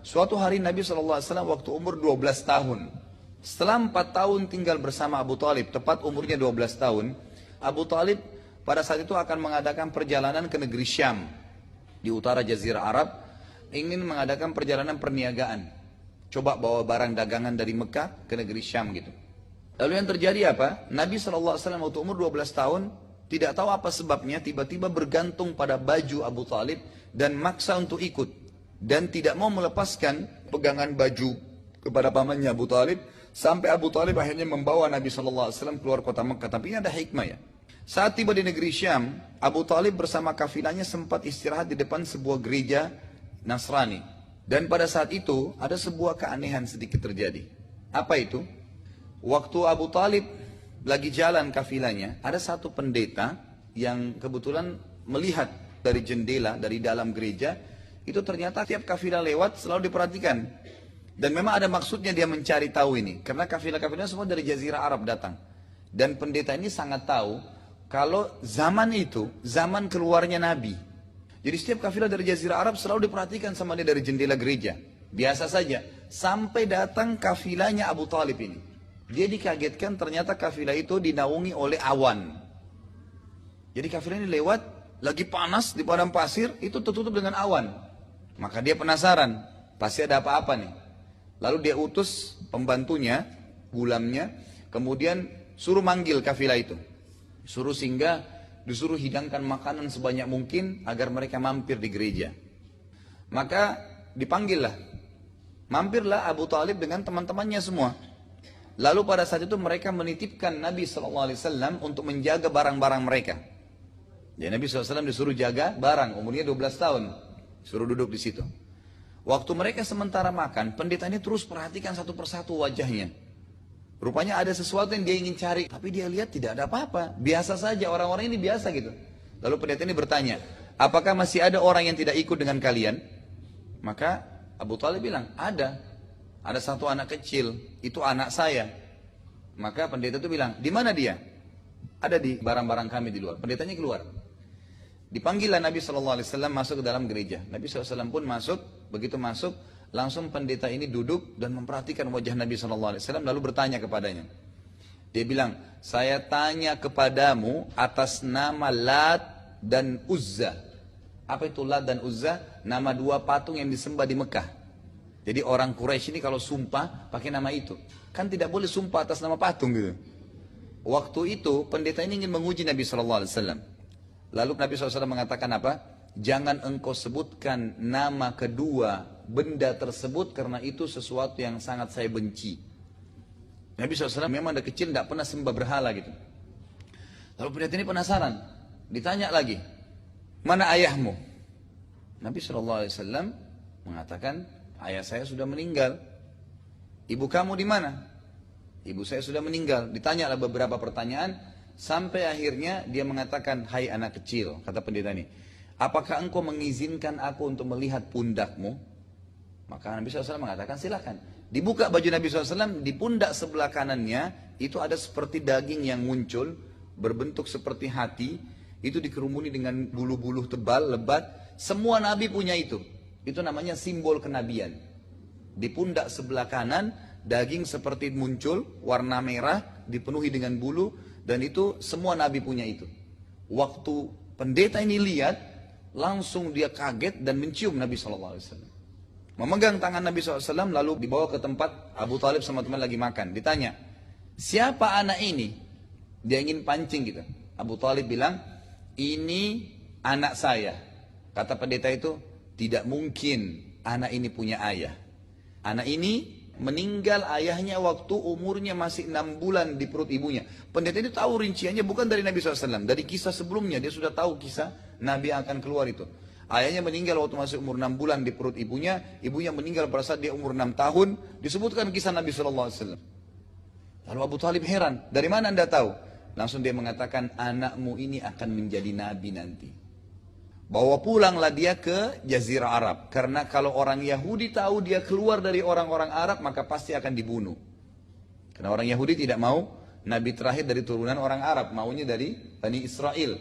Suatu hari Nabi SAW waktu umur 12 tahun. Setelah 4 tahun tinggal bersama Abu Talib, tepat umurnya 12 tahun, Abu Talib pada saat itu akan mengadakan perjalanan ke negeri Syam di utara Jazirah Arab, ingin mengadakan perjalanan perniagaan. Coba bawa barang dagangan dari Mekah ke negeri Syam gitu. Lalu yang terjadi apa? Nabi SAW waktu umur 12 tahun, tidak tahu apa sebabnya, tiba-tiba bergantung pada baju Abu Talib dan maksa untuk ikut. Dan tidak mau melepaskan pegangan baju kepada pamannya Abu Talib, sampai Abu Talib akhirnya membawa Nabi SAW keluar kota Mekah. Tapi ini ada hikmah ya. Saat tiba di negeri Syam, Abu Talib bersama kafilahnya sempat istirahat di depan sebuah gereja Nasrani. Dan pada saat itu ada sebuah keanehan sedikit terjadi. Apa itu? Waktu Abu Talib lagi jalan kafilahnya, ada satu pendeta yang kebetulan melihat dari jendela, dari dalam gereja, itu ternyata tiap kafilah lewat selalu diperhatikan. Dan memang ada maksudnya dia mencari tahu ini, karena kafilah-kafilah semua dari Jazirah Arab datang. Dan pendeta ini sangat tahu kalau zaman itu, zaman keluarnya Nabi. Jadi setiap kafilah dari Jazirah Arab selalu diperhatikan sama dia dari jendela gereja. Biasa saja, sampai datang kafilahnya Abu Talib ini. Dia dikagetkan ternyata kafilah itu dinaungi oleh awan. Jadi kafilah ini lewat, lagi panas di padang pasir, itu tertutup dengan awan. Maka dia penasaran, pasti ada apa-apa nih. Lalu dia utus pembantunya, gulamnya, kemudian suruh manggil kafilah itu. Suruh singgah, disuruh hidangkan makanan sebanyak mungkin agar mereka mampir di gereja. Maka dipanggillah. Mampirlah Abu Talib dengan teman-temannya semua. Lalu pada saat itu mereka menitipkan Nabi SAW untuk menjaga barang-barang mereka. Jadi Nabi SAW disuruh jaga barang, umurnya 12 tahun. Suruh duduk di situ. Waktu mereka sementara makan, pendeta ini terus perhatikan satu persatu wajahnya. Rupanya ada sesuatu yang dia ingin cari, tapi dia lihat tidak ada apa-apa. Biasa saja, orang-orang ini biasa gitu. Lalu pendeta ini bertanya, apakah masih ada orang yang tidak ikut dengan kalian? Maka Abu Talib bilang, ada. Ada satu anak kecil, itu anak saya. Maka pendeta itu bilang, di mana dia? Ada di barang-barang kami di luar. Pendetanya keluar. Dipanggillah Nabi SAW masuk ke dalam gereja. Nabi SAW pun masuk, begitu masuk, langsung pendeta ini duduk dan memperhatikan wajah Nabi SAW, lalu bertanya kepadanya. Dia bilang, saya tanya kepadamu atas nama Lat dan Uzza. Apa itu Lat dan Uzza? Nama dua patung yang disembah di Mekah. Jadi orang Quraisy ini kalau sumpah pakai nama itu. Kan tidak boleh sumpah atas nama patung gitu. Waktu itu pendeta ini ingin menguji Nabi SAW. Lalu Nabi SAW mengatakan apa? Jangan engkau sebutkan nama kedua benda tersebut karena itu sesuatu yang sangat saya benci. Nabi SAW memang dari kecil tidak pernah sembah berhala gitu. Lalu pendeta ini penasaran. Ditanya lagi, mana ayahmu? Nabi SAW mengatakan, ayah saya sudah meninggal. Ibu kamu di mana? Ibu saya sudah meninggal. Ditanyalah beberapa pertanyaan. Sampai akhirnya dia mengatakan, hai anak kecil, kata pendeta ini, apakah engkau mengizinkan aku untuk melihat pundakmu? Maka Nabi SAW mengatakan, silakan. Dibuka baju Nabi SAW, di pundak sebelah kanannya, itu ada seperti daging yang muncul, berbentuk seperti hati, itu dikerumuni dengan bulu-bulu tebal, lebat. Semua Nabi punya itu. Itu namanya simbol kenabian. Di pundak sebelah kanan, daging seperti muncul, warna merah, dipenuhi dengan bulu, dan itu semua Nabi punya itu. Waktu pendeta ini lihat, langsung dia kaget dan mencium Nabi SAW. Memegang tangan Nabi SAW lalu dibawa ke tempat Abu Talib sama teman lagi makan. Ditanya, siapa anak ini? Dia ingin pancing gitu. Abu Talib bilang, ini anak saya. Kata pendeta itu, tidak mungkin anak ini punya ayah. Anak ini meninggal ayahnya waktu umurnya masih 6 bulan di perut ibunya. Pendeta itu tahu rinciannya bukan dari Nabi SAW. Dari kisah sebelumnya dia sudah tahu kisah Nabi yang akan keluar itu. Ayahnya meninggal waktu masih umur 6 bulan di perut ibunya. Ibunya meninggal pada saat dia umur 6 tahun. Disebutkan kisah Nabi SAW. Lalu Abu Talib heran. Dari mana anda tahu? Langsung dia mengatakan, anakmu ini akan menjadi Nabi nanti. Bawa pulanglah dia ke Jazirah Arab. Karena kalau orang Yahudi tahu dia keluar dari orang-orang Arab, maka pasti akan dibunuh. Karena orang Yahudi tidak mau Nabi terakhir dari turunan orang Arab, maunya dari Bani Israel.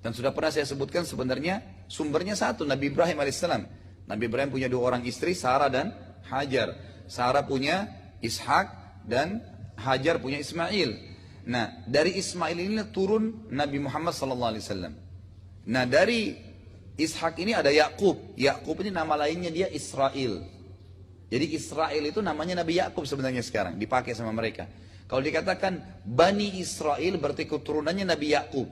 Dan sudah pernah saya sebutkan sebenarnya sumbernya satu, Nabi Ibrahim alaihissalam. Nabi Ibrahim punya 2 orang istri, Sarah dan Hajar. Sarah punya Ishak dan Hajar punya Ismail. Nah, dari Ismail ini turun Nabi Muhammad SAW. Nah, dari Ishak ini ada Yakub. Yakub ini nama lainnya dia Israel. Jadi Israel itu namanya Nabi Yakub sebenarnya sekarang, dipakai sama mereka. Kalau dikatakan Bani Israel berarti keturunannya Nabi Yakub.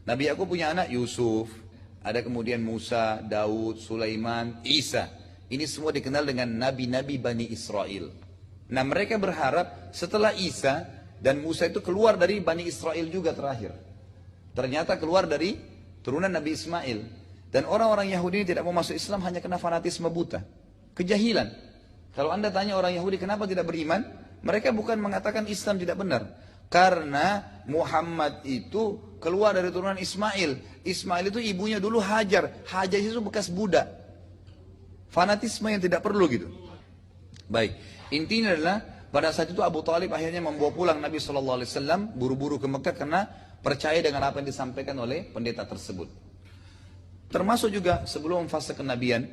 Nabi Yakub punya anak Yusuf, ada kemudian Musa, Daud, Sulaiman, Isa. Ini semua dikenal dengan nabi-nabi Bani Israel. Nah, mereka berharap setelah Isa dan Musa itu keluar dari Bani Israel juga terakhir. Ternyata keluar dari turunan Nabi Ismail. Dan orang-orang Yahudi ini tidak mau masuk Islam hanya karena fanatisme buta, kejahilan. Kalau anda tanya orang Yahudi kenapa tidak beriman, mereka bukan mengatakan Islam tidak benar. Karena Muhammad itu keluar dari turunan Ismail. Ismail itu ibunya dulu Hajar. Hajar itu bekas budak. Fanatisme yang tidak perlu gitu. Baik, intinya adalah pada saat itu Abu Talib akhirnya membawa pulang Nabi SAW buru-buru ke Mekah karena percaya dengan apa yang disampaikan oleh pendeta tersebut. Termasuk juga sebelum fase kenabian,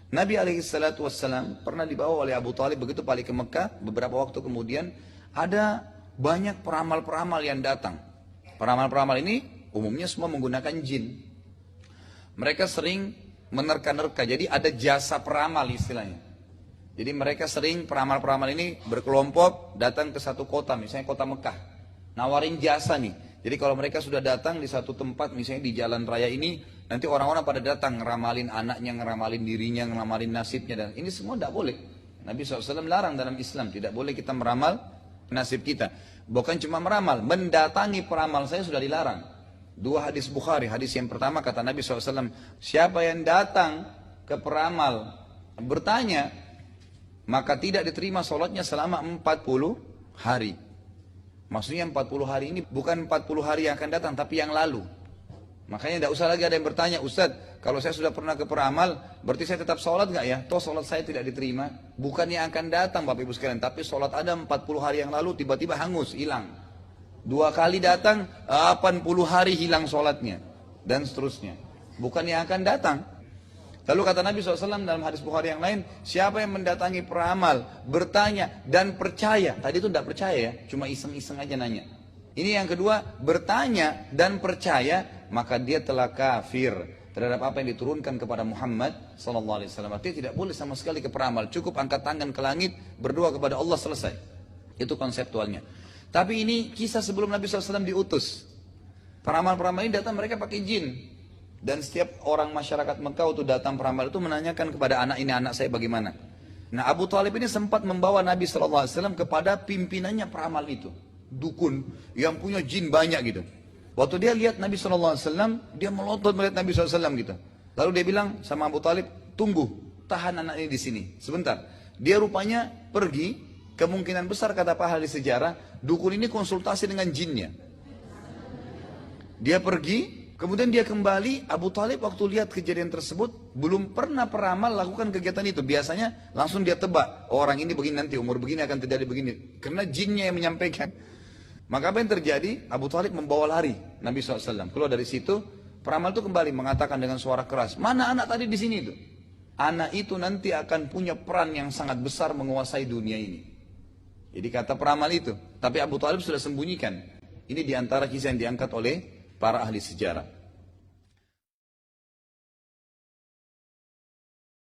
Nabi SAW pernah dibawa oleh Abu Talib begitu balik ke Mekah. Beberapa waktu kemudian ada banyak peramal-peramal yang datang. Peramal-peramal ini umumnya semua menggunakan jin. Mereka sering menerka-nerka, jadi ada jasa peramal istilahnya. Jadi mereka sering, peramal-peramal ini berkelompok datang ke satu kota, misalnya kota Mekah. Nawarin jasa nih. Jadi kalau mereka sudah datang di satu tempat, misalnya di jalan raya ini, nanti orang-orang pada datang ngeramalin anaknya, ngeramalin dirinya, ngeramalin nasibnya. Dan ini semua tidak boleh. Nabi SAW larang dalam Islam, tidak boleh kita meramal nasib kita. Bukan cuma meramal, mendatangi peramal saya sudah dilarang. 2 hadis Bukhari, hadis yang pertama kata Nabi SAW, siapa yang datang ke peramal bertanya, maka tidak diterima sholatnya selama 40 hari. Maksudnya 40 hari ini bukan 40 hari yang akan datang, tapi yang lalu. Makanya tidak usah lagi ada yang bertanya, Ustadz, kalau saya sudah pernah ke peramal, berarti saya tetap sholat nggak ya? Toh sholat saya tidak diterima. Bukan yang akan datang Bapak Ibu sekalian, tapi sholat ada 40 hari yang lalu tiba-tiba hangus, hilang. 2 kali datang, 80 hari hilang sholatnya. Dan seterusnya. Bukan yang akan datang. Lalu kata Nabi SAW dalam hadis Bukhari yang lain, siapa yang mendatangi peramal, bertanya dan percaya. Tadi itu tidak percaya ya, cuma iseng-iseng aja nanya. Ini yang kedua, bertanya dan percaya, maka dia telah kafir terhadap apa yang diturunkan kepada Muhammad SAW. Artinya tidak boleh sama sekali ke peramal, cukup angkat tangan ke langit, berdoa kepada Allah, selesai. Itu konseptualnya. Tapi ini kisah sebelum Nabi SAW diutus. Peramal-peramal ini datang mereka pakai jin. Dan setiap orang masyarakat Mekah waktu datang peramal itu menanyakan kepada anak ini, anak saya bagaimana. Nah, Abu Talib ini sempat membawa Nabi SAW kepada pimpinannya peramal itu. Dukun yang punya jin banyak gitu. Waktu dia lihat Nabi SAW, dia melotot melihat Nabi SAW gitu. Lalu dia bilang sama Abu Talib, tunggu, tahan anak ini di sini, sebentar. Dia rupanya pergi, kemungkinan besar kata pak ahli sejarah, dukun ini konsultasi dengan jinnya. Dia pergi, kemudian dia kembali. Abu Talib waktu lihat kejadian tersebut, belum pernah peramal lakukan kegiatan itu. Biasanya langsung dia tebak, orang ini begini nanti, umur begini akan terjadi begini. Karena jinnya yang menyampaikan. Maka apa yang terjadi? Abu Talib membawa lari Nabi SAW. Keluar dari situ, peramal itu kembali mengatakan dengan suara keras, mana anak tadi di sini itu? Anak itu nanti akan punya peran yang sangat besar menguasai dunia ini. Jadi kata peramal itu. Tapi Abu Talib sudah sembunyikan. Ini diantara kisah yang diangkat oleh para ahli sejarah.